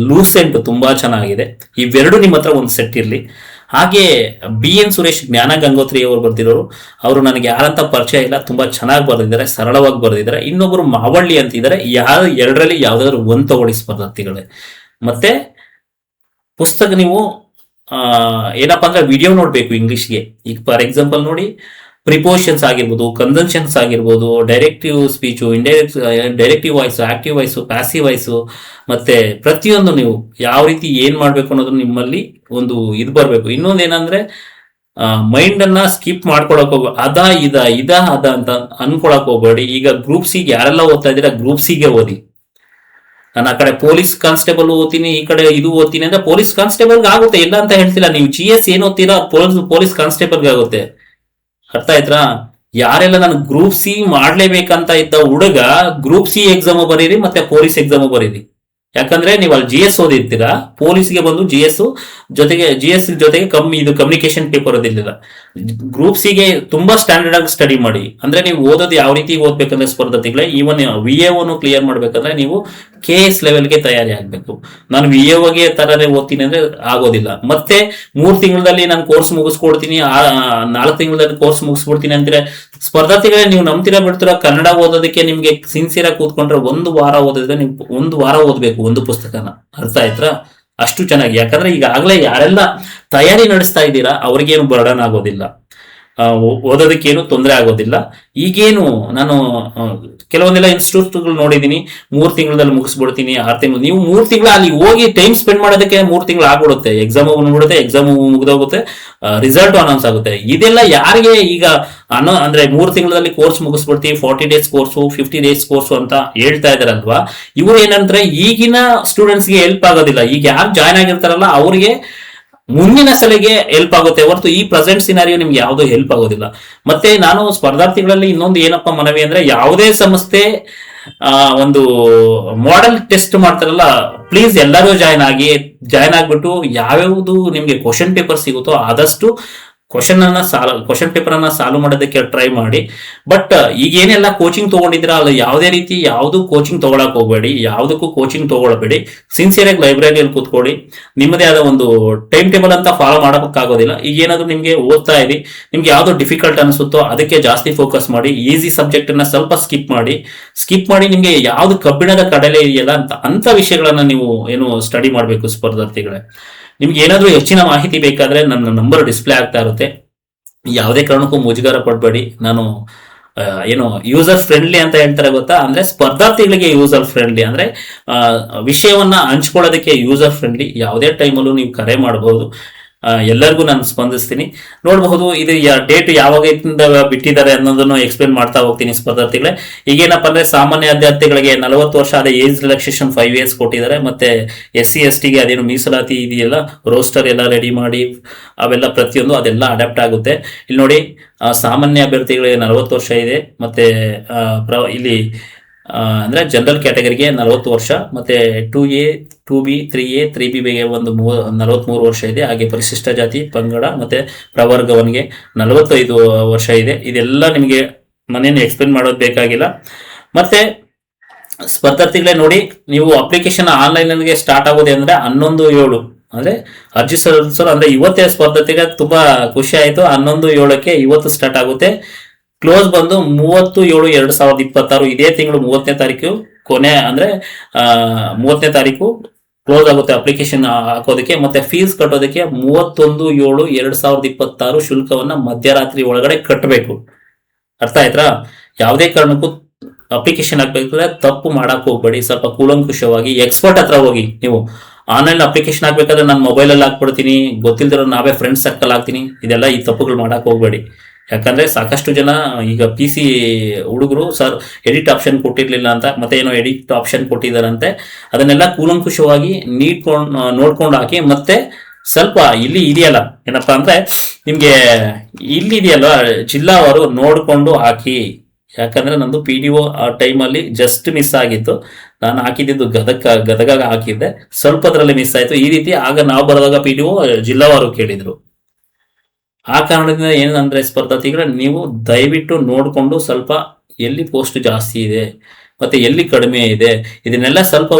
ಲೂಸೆಂಟ್ ತುಂಬಾ ಚೆನ್ನಾಗಿದೆ. ಇವೆರಡು ನಿಮ್ಮ ಹತ್ರ ಒಂದು ಸೆಟ್ ಇರಲಿ. ಹಾಗೆ BN ಸುರೇಶ್ ಜ್ಞಾನ ಗಂಗೋತ್ರಿ ಅವರು ಬರ್ದಿರೋರು, ಅವರು ನನಗೆ ಯಾರಂತ ಪರಿಚಯ ಇಲ್ಲ, ತುಂಬಾ ಚೆನ್ನಾಗಿ ಬರೆದಿದ್ದಾರೆ, ಸರಳವಾಗಿ ಬರೆದಿದ್ದಾರೆ. ಇನ್ನೊಬ್ರು ಮಾವಳ್ಳಿ ಅಂತಿದ್ದಾರೆ. ಎರಡರಲ್ಲಿ ಯಾವ್ದಾದ್ರು ಒಂದ್ ತಗೊಳ್ಳಿ ಸ್ಪರ್ಧಾರ್ಥಿಗಳೇ. ಮತ್ತೆ ಪುಸ್ತಕ ನೀವು ಏನಪ್ಪಾ ಅಂದ್ರೆ ವಿಡಿಯೋ ನೋಡ್ಬೇಕು ಇಂಗ್ಲಿಷ್ಗೆ. ಈಗ ಫಾರ್ ಎಕ್ಸಾಂಪಲ್ ನೋಡಿ, ಪ್ರಿಪೋಷನ್ಸ್ ಆಗಿರ್ಬೋದು, ಕನ್ಜಂಕ್ಷನ್ಸ್ ಆಗಿರ್ಬೋದು, directive speech, directive voice, active voice, passive voice, ಮತ್ತೆ ಪ್ರತಿಯೊಂದು ನೀವು ಯಾವ ರೀತಿ ಏನ್ ಮಾಡ್ಬೇಕು ಅನ್ನೋದು ನಿಮ್ಮಲ್ಲಿ ಒಂದು ಇದು ಬರಬೇಕು. ಇನ್ನೊಂದು ಏನಂದ್ರೆ ಮೈಂಡ್ ಅನ್ನ ಸ್ಕಿಪ್ ಮಾಡ್ಕೊಳಕ್ ಹೋಗ ಅದ ಅಂತ ಅನ್ಕೊಳಕ್ ಹೋಗ್ಬೇಡಿ. ಈಗ ಗ್ರೂಪ್ ಸಿಗೆ ಯಾರೆಲ್ಲ ಓದ್ತಾ ಇದ್ದೀರಾ, ಗ್ರೂಪ್ ಸಿಗೆ ಓದಿ. ನಾನು ಆ ಕಡೆ ಪೊಲೀಸ್ ಕಾನ್ಸ್ಟೇಬಲ್ ಓದ್ತೀನಿ, ಈ ಕಡೆ ಇದು ಓದ್ತೀನಿ ಅಂದ್ರೆ ಪೊಲೀಸ್ ಕಾನ್ಸ್ಟೇಬಲ್ಗೆ ಆಗುತ್ತೆ, ಇಲ್ಲ ಅಂತ ಹೇಳ್ತಿಲ್ಲ. ನೀವು GS ಏನ್ ಓದ್ತೀರಾ ಪೊಲೀಸ್ ಕಾನ್ಸ್ಟೇಬಲ್ಗೆ ಆಗುತ್ತೆ. ಅರ್ಥ ಆಯ್ತಾ? ಯಾರೆಲ್ಲ ನಾನು ಗ್ರೂಪ್ ಸಿ ಮಾಡ್ಲೇಬೇಕಂತ ಇದ್ದ ಹುಡುಗ ಗ್ರೂಪ್ ಸಿ ಎಕ್ಸಾಮ್ ಬರೀರಿ, ಮತ್ತೆ ಪೊಲೀಸ್ ಎಕ್ಸಾಮ್ ಬರೀರಿ. ಯಾಕಂದ್ರೆ ನೀವು ಅಲ್ಲಿ GS ಓದಿರ್ತೀರಾ, ಪೊಲೀಸ್ಗೆ ಬಂದು GS ಜೊತೆಗೆ ಇದು ಕಮ್ಯುನಿಕೇಶನ್ ಪೇಪರ್ ಓದಿಲ್ಲ. ಗ್ರೂಪ್ ಸಿಗೆ ತುಂಬಾ ಸ್ಟ್ಯಾಂಡರ್ಡ್ ಆಗಿ ಸ್ಟಡಿ ಮಾಡಿ. ಅಂದ್ರೆ ನೀವು ಓದೋದು ಯಾವ ರೀತಿ ಓದ್ಬೇಕಂದ್ರೆ ಸ್ಪರ್ಧಾರ್ಥಿಗಳೇ, ಈವನ್ VAO ಕ್ಲಿಯರ್ ಮಾಡ್ಬೇಕಂದ್ರೆ ನೀವು KS ಲೆವೆಲ್ಗೆ ತಯಾರಿ ಆಗ್ಬೇಕು. ನಾನು VAOಗೆ ತರನೇ ಓದ್ತೀನಿ ಅಂದ್ರೆ ಆಗೋದಿಲ್ಲ. ಮತ್ತೆ 3 ತಿಂಗಳಲ್ಲಿ ನಾನು ಕೋರ್ಸ್ ಮುಗಿಸ್ಕೊಡ್ತೀನಿ, 4 ತಿಂಗಳಲ್ಲಿ ಕೋರ್ಸ್ ಮುಗಿಸ್ಬಿಡ್ತೀನಿ ಅಂತೀರಾ ಸ್ಪರ್ಧಾರ್ಥಿಗಳೇ. ನೀವು ನಂಬ್ತೀರಾ ಬಿಡ್ತೀರಾ, ಕನ್ನಡ ಓದೋದಕ್ಕೆ ನಿಮ್ಗೆ ಸಿನ್ಸಿಯರ್ ಆಗಿ ಕೂತ್ಕೊಂಡ್ರೆ 1 ವಾರ ಓದಿದ್ರೆ ನೀವು 1 ವಾರ ಓದ್ಬೇಕು ಒಂದು ಪುಸ್ತಕನ. ಅರ್ಥ ಆಯ್ತಾ? ಅಷ್ಟು ಚೆನ್ನಾಗಿ. ಯಾಕಂದ್ರೆ ಈಗಾಗಲೇ ಯಾರೆಲ್ಲ ತಯಾರಿ ನಡೆಸ್ತಾ ಇದ್ದೀರಾ ಅವ್ರಿಗೇನು ಬರ್ಡನ್ ಆಗೋದಿಲ್ಲ, ಓದೋದಕ್ಕೇನು ತೊಂದರೆ ಆಗೋದಿಲ್ಲ. ಈಗೇನು ನಾನು ಕೆಲವೊಂದೆಲ್ಲ ಇನ್ಸ್ಟಿಟ್ಯೂಟ್ಗಳು ನೋಡಿದೀನಿ, 3 ತಿಂಗಳಲ್ಲಿ ಮುಗಿಸ್ಬಿಡ್ತೀನಿ, 6 ತಿಂಗಳು. ನೀವು 3 ತಿಂಗಳು ಅಲ್ಲಿ ಹೋಗಿ ಟೈಮ್ ಸ್ಪೆಂಡ್ ಮಾಡೋದಕ್ಕೆ 3 ತಿಂಗಳು ಆಗ್ಬಿಡುತ್ತೆ. ಎಕ್ಸಾಮ್ ಬಂದ್ಬಿಡುತ್ತೆ, ಎಕ್ಸಾಮ್ ಮುಗಿದೋಗುತ್ತೆ, ರಿಸಲ್ಟ್ ಅನೌನ್ಸ್ ಆಗುತ್ತೆ. ಇದೆಲ್ಲ ಯಾರಿಗೆ ಈಗ ಅಂದ್ರೆ 3 ತಿಂಗಳಲ್ಲಿ ಕೋರ್ಸ್ ಮುಗಿಸ್ಬಿಡ್ತೀವಿ, 40 ಡೇಸ್ ಕೋರ್ಸು, 50 ಡೇಸ್ ಕೋರ್ಸು ಅಂತ ಹೇಳ್ತಾ ಇದಾರಲ್ವಾ, ಇವ್ರು ಏನಂದ್ರೆ ಈಗಿನ ಸ್ಟೂಡೆಂಟ್ಸ್ಗೆ ಹೆಲ್ಪ್ ಆಗೋದಿಲ್ಲ. ಈಗ ಯಾರು ಜಾಯ್ನ್ ಆಗಿರ್ತಾರಲ್ಲ ಅವ್ರಿಗೆ ಮುಂದಿನ ಸಲಿಗೆ ಹೆಲ್ಪ್ ಆಗುತ್ತೆ ಹೊರತು ಈ ಪ್ರೆಸೆಂಟ್ ಸಿನಾರಿಯೋ ನಿಮ್ಗೆ ಯಾವುದೋ ಹೆಲ್ಪ್ ಆಗೋದಿಲ್ಲ. ಮತ್ತೆ ನಾನು ಸ್ಪರ್ಧಾರ್ಥಿಗಳಲ್ಲಿ ಇನ್ನೊಂದು ಏನಪ್ಪಾ ಮನವಿ ಅಂದ್ರೆ, ಯಾವುದೇ ಸಂಸ್ಥೆ ಒಂದು ಮಾಡೆಲ್ ಟೆಸ್ಟ್ ಮಾಡ್ತಾರಲ್ಲ, ಪ್ಲೀಸ್ ಎಲ್ಲರೂ ಜಾಯ್ನ್ ಆಗ್ಬಿಟ್ಟು ಯಾವ್ಯಾವುದು ನಿಮ್ಗೆ ಕ್ವಶನ್ ಪೇಪರ್ ಸಿಗುತ್ತೋ ಆದಷ್ಟು ಕ್ವಶನ್ ಪೇಪರ್ ಅನ್ನ ಸಾಲ್ವ್ ಮಾಡೋದಕ್ಕೆ ಟ್ರೈ ಮಾಡಿ. ಬಟ್ ಈಗ ಏನೆಲ್ಲ ಕೋಚಿಂಗ್ ತಗೊಂಡಿದ್ರ ಅಲ್ಲ, ಯಾವುದೇ ರೀತಿ ಯಾವ್ದು ಕೋಚಿಂಗ್ ತಗೊಳಕ್ ಹೋಗ್ಬೇಡಿ, ಯಾವುದಕ್ಕೂ ಕೋಚಿಂಗ್ ತಗೊಳ್ಬೇಡಿ. ಸಿನ್ಸಿಯರ್ ಆಗಿ ಲೈಬ್ರರಿಯಲ್ಲಿ ಕೂತ್ಕೊಳ್ಳಿ. ನಿಮ್ಮದೇ ಆದ ಒಂದು ಟೈಮ್ ಟೇಬಲ್ ಅಂತ ಫಾಲೋ ಮಾಡೋಕ್ಕಾಗೋದಿಲ್ಲ. ಈಗ ಏನಾದ್ರು ನಿಮ್ಗೆ ಓದ್ತಾ ಇರಿ, ನಿಮ್ಗೆ ಯಾವ್ದು ಡಿಫಿಕಲ್ಟ್ ಅನಿಸುತ್ತೋ ಅದಕ್ಕೆ ಜಾಸ್ತಿ ಫೋಕಸ್ ಮಾಡಿ. ಈಸಿ ಸಬ್ಜೆಕ್ಟ್ ಅನ್ನ ಸ್ವಲ್ಪ ಸ್ಕಿಪ್ ಮಾಡಿ ನಿಮ್ಗೆ ಯಾವ್ದು ಕಬ್ಬಿಣದ ಕಡಲೆ ಇದೆಯಲ್ಲ ಅಂತ ವಿಷಯಗಳನ್ನ ನೀವು ಏನು ಸ್ಟಡಿ ಮಾಡ್ಬೇಕು ಸ್ಪರ್ಧಾರ್ಥಿಗಳೇ. ನಿಮ್ಗೆ ಏನಾದ್ರೂ ಹೆಚ್ಚಿನ ಮಾಹಿತಿ ಬೇಕಾದ್ರೆ ನನ್ನ ನಂಬರ್ ಡಿಸ್ಪ್ಲೇ ಆಗ್ತಾ ಇರುತ್ತೆ. ಯಾವುದೇ ಕಾರಣಕ್ಕೂ ಮುಜುಗರ ಪಡಬೇಡಿ. ನಾನು ಏನು ಯೂಸರ್ ಫ್ರೆಂಡ್ಲಿ ಅಂತ ಹೇಳ್ತಾರೆ ಗೊತ್ತಾ, ಅಂದ್ರೆ ಸ್ಪರ್ಧಾರ್ಥಿಗಳಿಗೆ ಯೂಸರ್ ಫ್ರೆಂಡ್ಲಿ ಅಂದ್ರೆ ವಿಷಯವನ್ನ ಹಂಚ್ಕೊಳ್ಳೋದಕ್ಕೆ ಯೂಸರ್ ಫ್ರೆಂಡ್ಲಿ. ಯಾವುದೇ ಟೈಮಲ್ಲೂ ನೀವು ಕರೆ ಮಾಡಬಹುದು, ಎಲ್ಲರಿಗೂ ನಾನು ಸ್ಪಂದಿಸ್ತೀನಿ. ನೋಡಬಹುದು ಇದು ಡೇಟ್ ಯಾವಾಗ ಬಿಟ್ಟಿದ್ದಾರೆ ಅನ್ನೋದನ್ನು ಎಕ್ಸ್ಪ್ಲೇನ್ ಮಾಡ್ತಾ ಹೋಗ್ತೀನಿ ಸ್ಪರ್ಧಾರ್ಥಿಗಳೇ. ಈಗೇನಪ್ಪ ಅಂದ್ರೆ ಸಾಮಾನ್ಯ ಅಭ್ಯರ್ಥಿಗಳಿಗೆ 40 ವರ್ಷ ಅದೇ ಏಜ್ ರಿಲ್ಯಾಕ್ಸೇಷನ್ 5 years ಕೊಟ್ಟಿದ್ದಾರೆ. ಮತ್ತೆ SC/ST ಗೆ ಅದೇನು ಮೀಸಲಾತಿ ಇದೆಯಲ್ಲ, ರೋಸ್ಟರ್ ಎಲ್ಲ ರೆಡಿ ಮಾಡಿ ಅವೆಲ್ಲ ಪ್ರತಿಯೊಂದು ಅದೆಲ್ಲ ಅಡಾಪ್ಟ್ ಆಗುತ್ತೆ. ಇಲ್ಲಿ ನೋಡಿ, ಸಾಮಾನ್ಯ ಅಭ್ಯರ್ಥಿಗಳಿಗೆ 40 ವರ್ಷ ಇದೆ. ಮತ್ತೆ ಇಲ್ಲಿ ಅಂದ್ರೆ ಜನರಲ್ ಕ್ಯಾಟಗರಿಗೆ 40 ವರ್ಷ, ಮತ್ತೆ 2A 2B 3A 3B ಒಂದು 43 ವರ್ಷ ಇದೆ. ಹಾಗೆ ಪರಿಶಿಷ್ಟ ಜಾತಿ ಪಂಗಡ ಮತ್ತೆ ಪ್ರವರ್ಗವನಿಗೆ 45 ವರ್ಷ ಇದೆ. ಇದೆಲ್ಲ ನಿಮಗೆ ಮನೇನು ಎಕ್ಸ್ಪ್ಲೇನ್ ಮಾಡೋದು ಬೇಕಾಗಿಲ್ಲ. ಮತ್ತೆ ಸ್ಪರ್ಧಾರ್ಥಿಗಳೇ ನೋಡಿ, ನೀವು ಅಪ್ಲಿಕೇಶನ್ ಆನ್ಲೈನ್ಗೆ ಸ್ಟಾರ್ಟ್ ಆಗೋದೇ ಅಂದ್ರೆ 11/7 ಅಂದ್ರೆ ಅರ್ಜಿ ಸಲ್ಲಿಸಲು ಅಂದ್ರೆ ಇವತ್ತೇ ಸ್ಪರ್ಧಾರ್ಥಿಗೆ ತುಂಬಾ ಖುಷಿ ಆಯ್ತು. 11/7 ಇವತ್ತು ಸ್ಟಾರ್ಟ್ ಆಗುತ್ತೆ. ಕ್ಲೋಸ್ ಬಂದು 30/7/2026 ಇದೇ ತಿಂಗಳು 30ನೇ ತಾರೀಕು ಕೊನೆ, ಅಂದ್ರೆ 30ನೇ ತಾರೀಕು ಕ್ಲೋಸ್ ಆಗುತ್ತೆ ಅಪ್ಲಿಕೇಶನ್ ಹಾಕೋದಕ್ಕೆ. ಮತ್ತೆ ಫೀಸ್ ಕಟ್ಟೋದಕ್ಕೆ 31/7/2026 ಶುಲ್ಕವನ್ನ ಮಧ್ಯರಾತ್ರಿ ಒಳಗಡೆ ಕಟ್ಟಬೇಕು. ಅರ್ಥ ಆಯ್ತಾ? ಯಾವುದೇ ಕಾರಣಕ್ಕೂ ಅಪ್ಲಿಕೇಶನ್ ಹಾಕ್ಬೇಕಾದ್ರೆ ತಪ್ಪು ಮಾಡಕ್ ಹೋಗ್ಬೇಡಿ. ಸ್ವಲ್ಪ ಕೂಲಂಕುಷವಾಗಿ ಎಕ್ಸ್ಪರ್ಟ್ ಹತ್ರ ಹೋಗಿ. ನೀವು ಆನ್ಲೈನ್ ಅಪ್ಲಿಕೇಶನ್ ಹಾಕ್ಬೇಕಾದ್ರೆ ನಾನು ಮೊಬೈಲಲ್ಲಿ ಹಾಕ್ಬಿಡ್ತೀನಿ, ಗೊತ್ತಿಲ್ದಿರೋ ನಾವೇ ಫ್ರೆಂಡ್ಸ್ ಸರ್ಕಲ್ ಹಾಕ್ತೀನಿ, ಇದೆಲ್ಲ ಈ ತಪ್ಪುಗಳು ಮಾಡಕ್ ಹೋಗ್ಬೇಡಿ. ಯಾಕಂದ್ರೆ ಸಾಕಷ್ಟು ಜನ ಈಗ PC ಹುಡುಗರು ಸರ್ ಎಡಿಟ್ ಆಪ್ಷನ್ ಕೊಟ್ಟಿರ್ಲಿಲ್ಲ ಅಂತ ಮತ್ತೆ ಏನೋ ಎಡಿಟ್ ಆಪ್ಷನ್ ಕೊಟ್ಟಿದ್ದಾರಂತೆ. ಅದನ್ನೆಲ್ಲ ಕೂಲಂಕುಷವಾಗಿ ನೋಡ್ಕೊಂಡು ಹಾಕಿ. ಮತ್ತೆ ಸ್ವಲ್ಪ ಇಲ್ಲಿ ಇದೆಯಲ್ಲ ಏನಪ್ಪಾ ಅಂದ್ರೆ ನಿಮ್ಗೆ ಇಲ್ಲಿ ಇದೆಯಲ್ವಾ ಜಿಲ್ಲಾವಾರು ನೋಡ್ಕೊಂಡು ಹಾಕಿ. ಯಾಕಂದ್ರೆ ನಂದು PDO ಆ ಟೈಮಲ್ಲಿ ಜಸ್ಟ್ ಮಿಸ್ ಆಗಿತ್ತು. ನಾನು ಹಾಕಿದ್ದು ಗದಗ ಹಾಕಿದ್ದೆ, ಸ್ವಲ್ಪದ್ರಲ್ಲಿ ಮಿಸ್ ಆಯ್ತು. ಈ ರೀತಿ ಆಗ ನಾವು ಬರೆದಾಗ PDO ಜಿಲ್ಲಾವಾರು ಕೇಳಿದ್ರು. ಆ ಕಾರಣದಿಂದ ಏನಂದ್ರೆ ಸ್ಪರ್ಧಾರ್ಥಿಗಳ ನೀವು ದಯವಿಟ್ಟು ನೋಡಿಕೊಂಡು ಸ್ವಲ್ಪ ಎಲ್ಲಿ ಪೋಸ್ಟ್ ಜಾಸ್ತಿ ಇದೆ ಮತ್ತೆ ಎಲ್ಲಿ ಕಡಿಮೆ ಇದೆ ಇದನ್ನೆಲ್ಲ ಸ್ವಲ್ಪ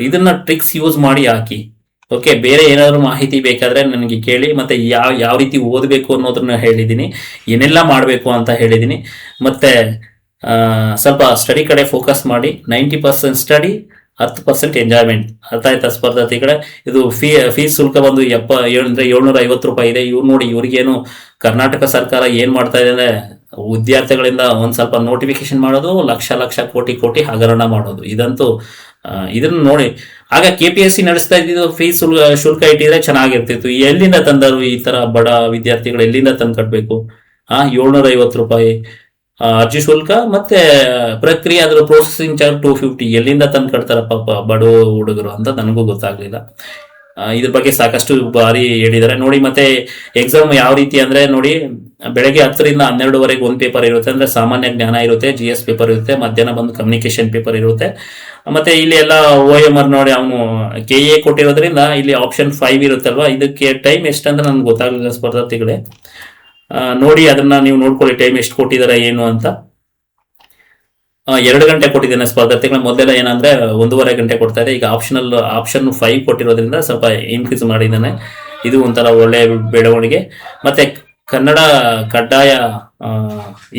ಇದನ್ನ ಟ್ರಿಕ್ಸ್ ಯೂಸ್ ಮಾಡಿ ಹಾಕಿ. ಓಕೆ, ಬೇರೆ ಏನಾದ್ರು ಮಾಹಿತಿ ಬೇಕಾದ್ರೆ ನನಗೆ ಕೇಳಿ. ಮತ್ತೆ ಯಾವ ರೀತಿ ಓದಬೇಕು ಅನ್ನೋದನ್ನ ಹೇಳಿದ್ದೀನಿ, ಏನೆಲ್ಲ ಮಾಡಬೇಕು ಅಂತ ಹೇಳಿದ್ದೀನಿ. ಮತ್ತೆ ಸ್ವಲ್ಪ ಸ್ಟಡಿ ಕಡೆ ಫೋಕಸ್ ಮಾಡಿ. 90% ಸ್ಟಡಿ, 10% ಎಂಜಾಯ್ಮೆಂಟ್. ಅರ್ಥ ಆಯ್ತಾ ಸ್ಪರ್ಧಾರ್ಥಿಗಳೇ? ಇದು ಫೀಸ್ ಶುಲ್ಕ ಬಂದು 750 ರೂಪಾಯಿ ಇದೆ. ಇವ್ರು ನೋಡಿ, ಇವ್ರಿಗೇನು ಕರ್ನಾಟಕ ಸರ್ಕಾರ ಏನ್ ಮಾಡ್ತಾ ಇದೆ ಅಂದ್ರೆ ವಿದ್ಯಾರ್ಥಿಗಳಿಂದ ಒಂದ್ ಸ್ವಲ್ಪ ನೋಟಿಫಿಕೇಶನ್ ಮಾಡೋದು, ಲಕ್ಷ ಕೋಟಿ ಹಗರಣ ಮಾಡೋದು. ಇದಂತೂ ಇದನ್ನ ನೋಡಿ. ಆಗ KPSC ನಡೆಸ್ತಾ ಇದ್ದಿದ್ದು ಫೀಸ್ ಶುಲ್ಕ ಇಟ್ಟಿದ್ರೆ ಚೆನ್ನಾಗಿರ್ತಿತ್ತು. ಎಲ್ಲಿಂದ ತಂದರು ಈ ತರ ಬಡ ವಿದ್ಯಾರ್ಥಿಗಳು? ಎಲ್ಲಿಂದ ತಂದು ಕಟ್ಬೇಕು? 750 ರೂಪಾಯಿ ಅರ್ಜಿ ಶುಲ್ಕ ಮತ್ತೆ ಪ್ರಕ್ರಿಯೆ ಅದ್ರ ಪ್ರೊಸೆಸಿಂಗ್ ಚಾರ್ಜ್ 250. ಎಲ್ಲಿಂದ ತಂದು ಕಟ್ತಾರ ಪಾಪ ಬಡ ಹುಡುಗರು ಅಂತ ನನಗೂ ಗೊತ್ತಾಗ್ಲಿಲ್ಲ. ಇದ್ರ ಬಗ್ಗೆ ಸಾಕಷ್ಟು ಬಾರಿ ಹೇಳಿದ್ದಾರೆ ನೋಡಿ. ಮತ್ತೆ ಎಕ್ಸಾಮ್ ಯಾವ ರೀತಿ ಅಂದ್ರೆ ನೋಡಿ, ಬೆಳಗ್ಗೆ 10ರಿಂದ 12ವರೆಗೆ ಒಂದು ಪೇಪರ್ ಇರುತ್ತೆ, ಅಂದ್ರೆ ಸಾಮಾನ್ಯ ಜ್ಞಾನ ಇರುತ್ತೆ, GS ಪೇಪರ್ ಇರುತ್ತೆ. ಮಧ್ಯಾಹ್ನ ಬಂದು ಕಮ್ಯುನಿಕೇಶನ್ ಪೇಪರ್ ಇರುತ್ತೆ. ಮತ್ತೆ ಇಲ್ಲಿ ಎಲ್ಲ OMR ನೋಡಿ, ಅವನು KA ಕೊಟ್ಟಿರೋದ್ರಿಂದ ಇಲ್ಲಿ ಆಪ್ಷನ್ 5 ಇರುತ್ತಲ್ವಾ, ಇದಕ್ಕೆ ಟೈಮ್ ಎಷ್ಟಂತ ನನ್ಗೆ ಗೊತ್ತಾಗಲಿಲ್ಲ ಸ್ಪರ್ಧಾರ್ಥಿಗಳೇ. ನೋಡಿ, ಅದನ್ನ ನೀವು ನೋಡ್ಕೊಳ್ಳಿ, ಟೈಮ್ ಎಷ್ಟು ಕೊಟ್ಟಿದ್ದಾರೆ ಏನು ಅಂತ. 2 ಗಂಟೆ ಕೊಟ್ಟಿದ್ದೇನೆ ಸ್ಪರ್ಧಾರ್ಥಿಗಳ. ಮೊದಲೆಲ್ಲ ಏನಂದ್ರೆ 1.5 ಗಂಟೆ ಕೊಡ್ತಾ ಇದೆ. ಈಗ ಆಪ್ಷನ್ 5 ಕೊಟ್ಟಿರೋದ್ರಿಂದ ಸ್ವಲ್ಪ ಇನ್ಕ್ರೀಸ್ ಮಾಡಿದ್ದಾನೆ. ಇದು ಒಂಥರ ಒಳ್ಳೆ ಬೆಳವಣಿಗೆ. ಮತ್ತೆ ಕನ್ನಡ ಕಡ್ಡಾಯ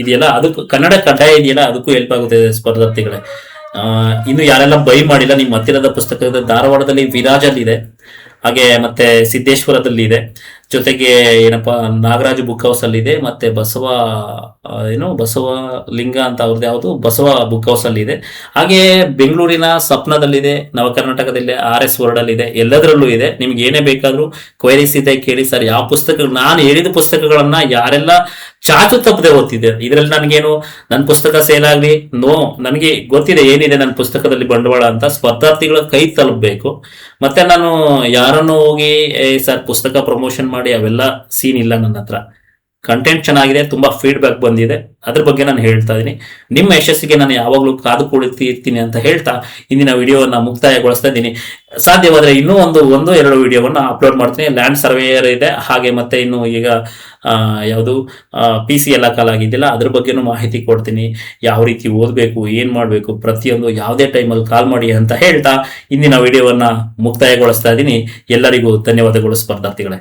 ಇದೆಯಲ್ಲ, ಕನ್ನಡ ಕಡ್ಡಾಯ ಇದೆಯಲ್ಲ, ಅದಕ್ಕೂ ಹೆಲ್ಪ್ ಆಗುತ್ತೆ ಸ್ಪರ್ಧಾರ್ಥಿಗಳೇ. ಇನ್ನು ಯಾರೆಲ್ಲ ಬೈ ಮಾಡಿಲ್ಲ, ನಿಮ್ಮ ಹತ್ತಿರದ ಪುಸ್ತಕದ ಧಾರವಾಡದಲ್ಲಿ ವಿರಾಜಲ್ಲಿ ಇದೆ, ಹಾಗೆ ಮತ್ತೆ ಸಿದ್ದೇಶ್ವರದಲ್ಲಿ ಇದೆ, ಜೊತೆಗೆ ಏನಪ್ಪಾ ನಾಗರಾಜ್ ಬುಕ್ ಹೌಸ್ ಅಲ್ಲಿ ಇದೆ, ಮತ್ತೆ ಬಸವ ಲಿಂಗ ಅಂತ ಅವ್ರದ್ದು ಯಾವುದು ಬಸವ ಬುಕ್ ಹೌಸ್ ಅಲ್ಲಿ ಇದೆ. ಹಾಗೆ ಬೆಂಗಳೂರಿನ ಸಪ್ನದಲ್ಲಿದೆ, ನವ ಕರ್ನಾಟಕದಲ್ಲಿ RS ವರ್ಡ್ ಅಲ್ಲಿ ಇದೆ, ಎಲ್ಲದರಲ್ಲೂ ಇದೆ. ನಿಮ್ಗೆ ಏನೇ ಬೇಕಾದ್ರೂ ಕ್ವೈರೀಸ್ ಇದೆ ಕೇಳಿ. ಸರ್, ಯಾವ ಪುಸ್ತಕ ನಾನು ಹೇಳಿದ ಪುಸ್ತಕಗಳನ್ನ ಯಾರೆಲ್ಲ ಚಾಚು ತಪ್ಪದೆ ಓದ್ತಿದ್ದೆ, ಇದ್ರಲ್ಲಿ ನನಗೇನು ನನ್ನ ಪುಸ್ತಕ ಸೇಲ್ ಆಗ್ಲಿ, ನನಗೆ ಗೊತ್ತಿದೆ ಏನಿದೆ ನನ್ನ ಪುಸ್ತಕದಲ್ಲಿ ಬಂಡವಾಳ ಅಂತ. ಸ್ಪರ್ಧಾರ್ಥಿಗಳ ಕೈ ತಲುಪಬೇಕು. ಮತ್ತೆ ನಾನು ಯಾರನ್ನು ಹೋಗಿ ಸರ್ ಪುಸ್ತಕ ಪ್ರಮೋಷನ್ ಮಾಡಿ ಅವೆಲ್ಲ ಸೀನ್ ಇಲ್ಲ ನನ್ನ ಹತ್ರ. ಕಂಟೆಂಟ್ ಚೆನ್ನಾಗಿದೆ, ತುಂಬಾ ಫೀಡ್ಬ್ಯಾಕ್ ಬಂದಿದೆ, ಅದ್ರ ಬಗ್ಗೆ ನಾನು ಹೇಳ್ತಾ ಇದ್ದೀನಿ. ನಿಮ್ಮ ಯಶಸ್ಸಿಗೆ ನಾನು ಯಾವಾಗಲೂ ಕಾದು ಕುಳಿತಿರ್ತೀನಿ ಅಂತ ಹೇಳ್ತಾ ಇಂದಿನ ವಿಡಿಯೋವನ್ನ ಮುಕ್ತಾಯಗೊಳಿಸ್ತಾ ಇದ್ದೀನಿ. ಸಾಧ್ಯವಾದ್ರೆ ಇನ್ನೂ ಒಂದು 2 ವಿಡಿಯೋವನ್ನ ಅಪ್ಲೋಡ್ ಮಾಡ್ತೀನಿ. ಲ್ಯಾಂಡ್ ಸರ್ವೇಯರ್ ಇದೆ, ಹಾಗೆ ಮತ್ತೆ ಇನ್ನು ಈಗ ಯಾವುದು PC ಎಲ್ಲ ಕಾಲಾಗಿದ್ದಿಲ್ಲ, ಅದ್ರ ಬಗ್ಗೆನೂ ಮಾಹಿತಿ ಕೊಡ್ತೀನಿ. ಯಾವ ರೀತಿ ಓದಬೇಕು, ಏನ್ ಮಾಡಬೇಕು, ಪ್ರತಿಯೊಂದು ಯಾವುದೇ ಟೈಮಲ್ಲಿ ಕಾಲ್ ಮಾಡಿ ಅಂತ ಹೇಳ್ತಾ ಇಂದಿನ ವಿಡಿಯೋವನ್ನ ಮುಕ್ತಾಯಗೊಳಿಸ್ತಾ ಇದ್ದೀನಿ. ಎಲ್ಲರಿಗೂ ಧನ್ಯವಾದಗಳು ಸ್ಪರ್ಧಾರ್ಥಿಗಳೇ.